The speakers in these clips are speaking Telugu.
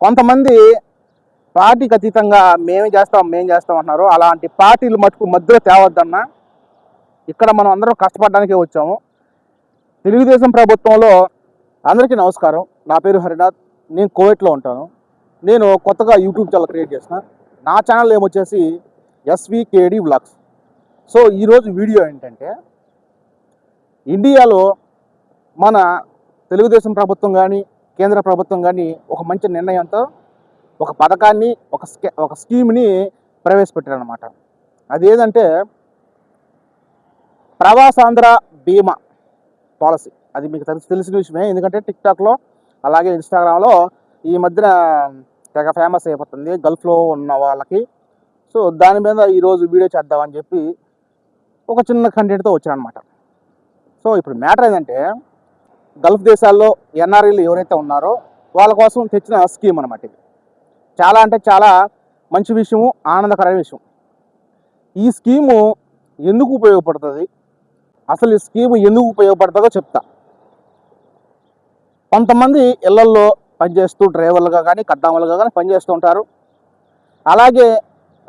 కొంతమంది పార్టీకి అతీతంగా మేము చేస్తాం అంటున్నారు. అలాంటి పార్టీలు మటుకు మధ్యలో తేవద్దన్న. ఇక్కడ మనం అందరం కష్టపడడానికే వచ్చాము. తెలుగుదేశం ప్రభుత్వంలో అందరికీ నమస్కారం. నా పేరు హరినాథ్. నేను కోవిట్లో ఉంటాను. నేను కొత్తగా యూట్యూబ్ ఛానల్ క్రియేట్ చేసిన. నా ఛానల్ ఏమొచ్చేసి SVKD వ్లాగ్స్. సో ఈరోజు వీడియో ఏంటంటే, ఇండియాలో మన తెలుగుదేశం ప్రభుత్వం కానీ కేంద్ర ప్రభుత్వం కానీ ఒక మంచి నిర్ణయంతో ఒక పథకాన్ని ఒక స్కీమ్ని ప్రవేశపెట్టారనమాట. అదేంటంటే ప్రవాసాంధ్ర బీమా పాలసీ. అది మీకు తెలిసిన విషయమే, ఎందుకంటే టిక్టాక్లో అలాగే ఇన్స్టాగ్రామ్లో ఈ మధ్యన తెగ ఫేమస్ అయిపోతుంది గల్ఫ్లో ఉన్న వాళ్ళకి. సో దాని మీద ఈరోజు వీడియో చేద్దామని చెప్పి ఒక చిన్న కంటెంట్తో వచ్చానమాట. సో ఇప్పుడు మ్యాటర్ ఏంటంటే, గల్ఫ్ దేశాల్లో NRIలు ఎవరైతే ఉన్నారో వాళ్ళ కోసం తెచ్చిన స్కీమ్ అనమాట. ఇది చాలా అంటే చాలా మంచి విషయము, ఆనందకరమైన విషయం. ఈ స్కీము ఎందుకు ఉపయోగపడుతుంది, అసలు ఈ స్కీము ఎందుకు ఉపయోగపడుతుందో చెప్తా. కొంతమంది ఇళ్లల్లో పనిచేస్తూ డ్రైవర్లుగా కానీ కద్దాములుగా కానీ పనిచేస్తూ ఉంటారు. అలాగే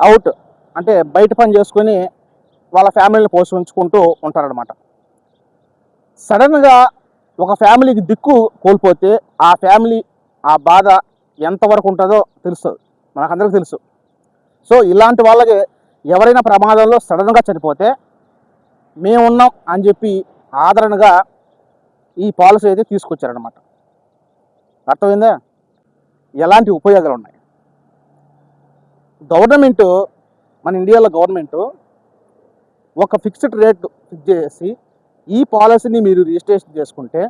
అవుట్ అంటే బయట పని చేసుకొని వాళ్ళ ఫ్యామిలీని పోషించుకుంటూ ఉంటారనమాట. సడన్గా ఒక ఫ్యామిలీకి దిక్కు కోల్పోతే ఆ ఫ్యామిలీ ఆ బాధ ఎంతవరకు ఉంటుందో తెలుస్తుంది, మనకందరికీ తెలుసు. సో ఇలాంటి వాళ్ళకి ఎవరైనా ప్రమాదంలో సడన్గా చనిపోతే మేమున్నాం అని చెప్పి ఆదరణగా ఈ పాలసీ అయితే తీసుకొచ్చారనమాట. అర్థమైందా? ఎలాంటి ఉపయోగాలు ఉన్నాయి. గవర్నమెంటు, మన ఇండియాలో గవర్నమెంటు ఒక ఫిక్స్డ్ రేట్ ఫిక్స్ చేసి ఈ పాలసీని మీరు రిజిస్ట్రేషన్ చేసుకుంటే,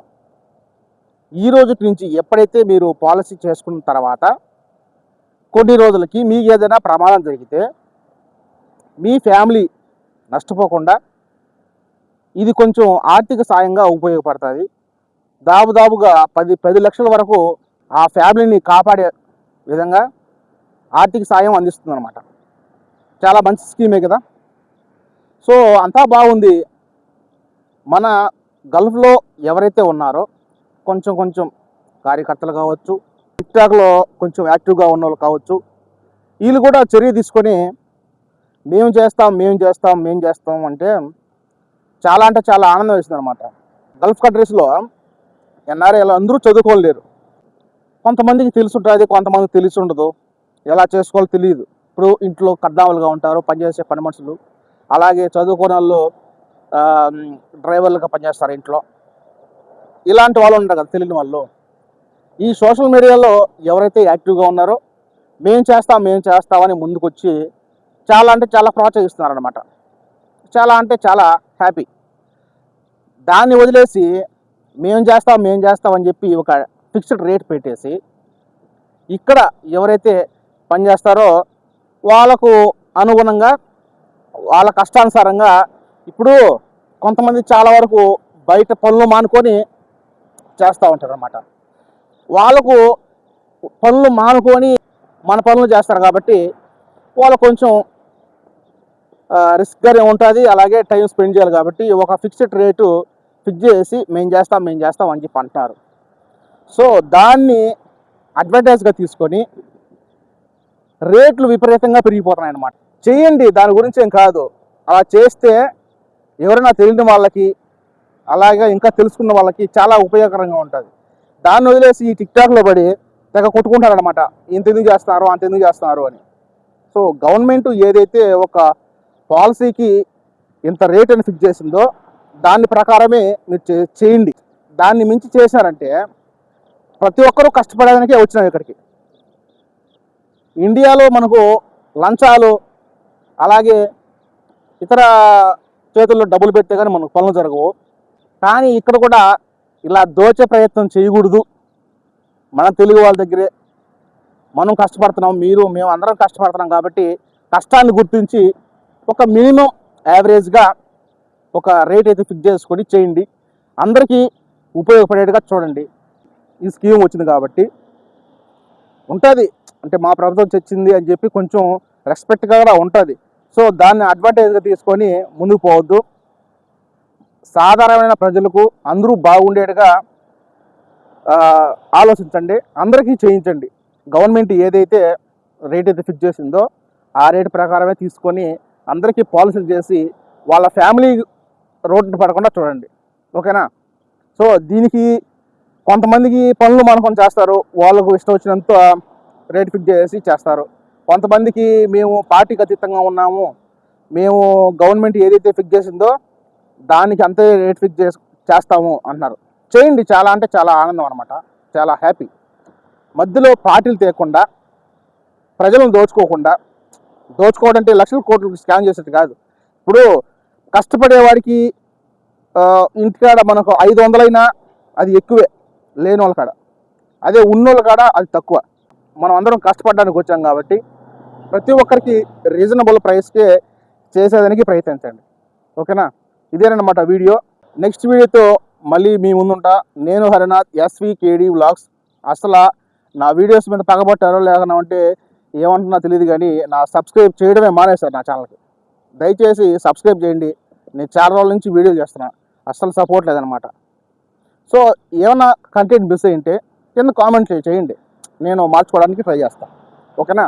ఈ రోజు నుంచి ఎప్పుడైతే మీరు పాలసీ చేసుకున్న తర్వాత కొన్ని రోజులకి మీకు ఏదైనా ప్రమాదం జరిగితే మీ ఫ్యామిలీ నష్టపోకుండా ఇది కొంచెం ఆర్థిక సాయంగా ఉపయోగపడుతుంది. దాదాపుగా 10 లక్షల వరకు ఆ ఫ్యామిలీని కాపాడే విధంగా ఆర్థిక సాయం అందిస్తుంది అనమాట. చాలా మంచి స్కీమే కదా. సో అంతా బాగుంది. మన గల్ఫ్లో ఎవరైతే ఉన్నారో కొంచెం కార్యకర్తలు కావచ్చు, టిక్టాక్లో కొంచెం యాక్టివ్గా ఉన్న వాళ్ళు కావచ్చు, వీళ్ళు కూడా చర్య తీసుకొని మేము చేస్తాం అంటే చాలా అంటే చాలా ఆనందం వేస్తుంది అనమాట. గల్ఫ్ కంట్రీస్లో NRIలు అందరూ చదువుకోలేరు. కొంతమందికి తెలుసుంటుంది, కొంతమందికి తెలిసి ఉండదు, ఎలా చేసుకోవాలో తెలియదు. ఇప్పుడు ఇంట్లో కద్దాములుగా ఉంటారు, పనిచేసే పని మనుషులు. అలాగే చదువుకోని వాళ్ళు డ్రైవర్లుగా పనిచేస్తారు ఇంట్లో. ఇలాంటి వాళ్ళు ఉంటారు కదా తెలియని వాళ్ళు. ఈ సోషల్ మీడియాలో ఎవరైతే యాక్టివ్గా ఉన్నారో మేము చేస్తామని ముందుకొచ్చి చాలా అంటే చాలా ప్రోత్సహిస్తున్నారు అనమాట. చాలా అంటే చాలా హ్యాపీ. దాన్ని వదిలేసి మేము చేస్తామని చెప్పి ఒక ఫిక్స్డ్ రేట్ పెట్టేసి ఇక్కడ ఎవరైతే పనిచేస్తారో వాళ్ళకు అనుగుణంగా వాళ్ళ కష్టానుసారంగా, ఇప్పుడు కొంతమంది చాలా వరకు బయట పనులు మానుకొని చేస్తూ ఉంటారు అనమాట. వాళ్ళకు పనులు మానుకొని మన పనులు చేస్తారు కాబట్టి వాళ్ళు కొంచెం రిస్క్గానే ఉంటుంది. అలాగే టైం స్పెండ్ చేయాలి కాబట్టి ఒక ఫిక్స్డ్ రేటు ఫిక్స్ చేసి మేము చేస్తాం అని చెప్పి అంటున్నారు. సో దాన్ని అడ్వర్టైజ్గా తీసుకొని రేట్లు విపరీతంగా పెరిగిపోతున్నాయి అన్నమాట. చేయండి, దాని గురించి ఏం కాదు. అలా చేస్తే ఎవరైనా తెలియని వాళ్ళకి అలాగే ఇంకా తెలుసుకున్న వాళ్ళకి చాలా ఉపయోగకరంగా ఉంటుంది. దాన్ని వదిలేసి ఈ టిక్టాక్లో పడి తెగ కొట్టుకుంటారనమాట, ఇంత ఎందుకు చేస్తున్నారు అంత ఎందుకు చేస్తున్నారు అని. సో గవర్నమెంట్ ఏదైతే ఒక పాలసీకి ఇంత రేట్ అని ఫిక్స్ చేసిందో దాని ప్రకారమే మీరు చేయండి. దాన్ని మించి చేశారంటే ప్రతి ఒక్కరూ కష్టపడడానికే వచ్చినాం ఇక్కడికి. ఇండియాలో మనకు లంచాలు అలాగే ఇతర చేతుల్లో డబ్బులు పెడితే కానీ మనకు పనులు జరగవు. కానీ ఇక్కడ కూడా ఇలా దోచే ప్రయత్నం చేయకూడదు. మన తెలుగు వాళ్ళ దగ్గరే మనం కష్టపడుతున్నాం, మేము అందరం కష్టపడుతున్నాం కాబట్టి కష్టాన్ని గుర్తించి ఒక మినిమం యావరేజ్గా ఒక రేట్ అయితే ఫిక్స్ చేసుకొని చేయండి. అందరికీ ఉపయోగపడేట్టుగా చూడండి. ఈ స్కీమ్ వచ్చింది కాబట్టి ఉంటుంది, అంటే మా ప్రభుత్వం తెచ్చింది అని చెప్పి కొంచెం రెస్పెక్ట్గా కూడా ఉంటుంది. సో దాన్ని అడ్వాంటేజ్గా తీసుకొని ముందుకు పోవద్దు. సాధారణమైన ప్రజలకు అందరూ బాగుండేట్టుగా ఆలోచించండి, అందరికీ చేయించండి. గవర్నమెంట్ ఏదైతే రేట్ అయితే ఫిక్స్ చేసిందో ఆ రేట్ ప్రకారమే తీసుకొని అందరికీ పాలసీలు చేసి వాళ్ళ ఫ్యామిలీ రోడ్డు పడకుండా చూడండి. ఓకేనా? సో దీనికి కొంతమందికి పనులు మనకొని చేస్తారు, వాళ్ళకు ఇష్టం వచ్చినంత రేట్ ఫిక్స్ చేసి చేస్తారు. కొంతమందికి మేము పార్టీకి అతీతంగా ఉన్నాము, మేము గవర్నమెంట్ ఏదైతే ఫిక్స్ చేసిందో దానికి అంతే రేట్ ఫిక్స్ చేస్తాము అంటున్నారు. చేయండి, చాలా అంటే చాలా ఆనందం అనమాట, చాలా హ్యాపీ. మధ్యలో పార్టీలు తీయకుండా ప్రజలను దోచుకోవడం అంటే లక్షల కోట్లు స్కామ్ చేసేది కాదు. ఇప్పుడు కష్టపడేవాడికి ఇంటికాడ మనకు 500 అయినా అది ఎక్కువే లేని వాళ్ళ కాడ, అదే ఉన్నోళ్ళ కాడ అది తక్కువ. మనం అందరం కష్టపడడానికి వచ్చాం కాబట్టి ప్రతి ఒక్కరికి రీజనబుల్ ప్రైస్కే చేసేదానికి ప్రయత్నించండి. ఓకేనా? ఇదేనమాట వీడియో. నెక్స్ట్ వీడియోతో మళ్ళీ మీ ముందుంటా. నేను హరినాథ్, SVKD వ్లాగ్స్. అసలు నా వీడియోస్ మీద పగబట్టారో లేకపోతే ఏమంటున్నా తెలియదు కానీ నా సబ్స్క్రైబ్ చేయడమే మానేశారు నా ఛానల్కి. దయచేసి సబ్స్క్రైబ్ చేయండి. నేను చాలా రోజుల నుంచి వీడియోలు చేస్తున్నా, అస్సలు సపోర్ట్ లేదనమాట. సో ఏమన్నా కంటెంట్ మిస్ అయ్యింటే కింద కామెంట్ చేయండి, నేను మార్చుకోవడానికి ట్రై చేస్తాను. ఓకేనా?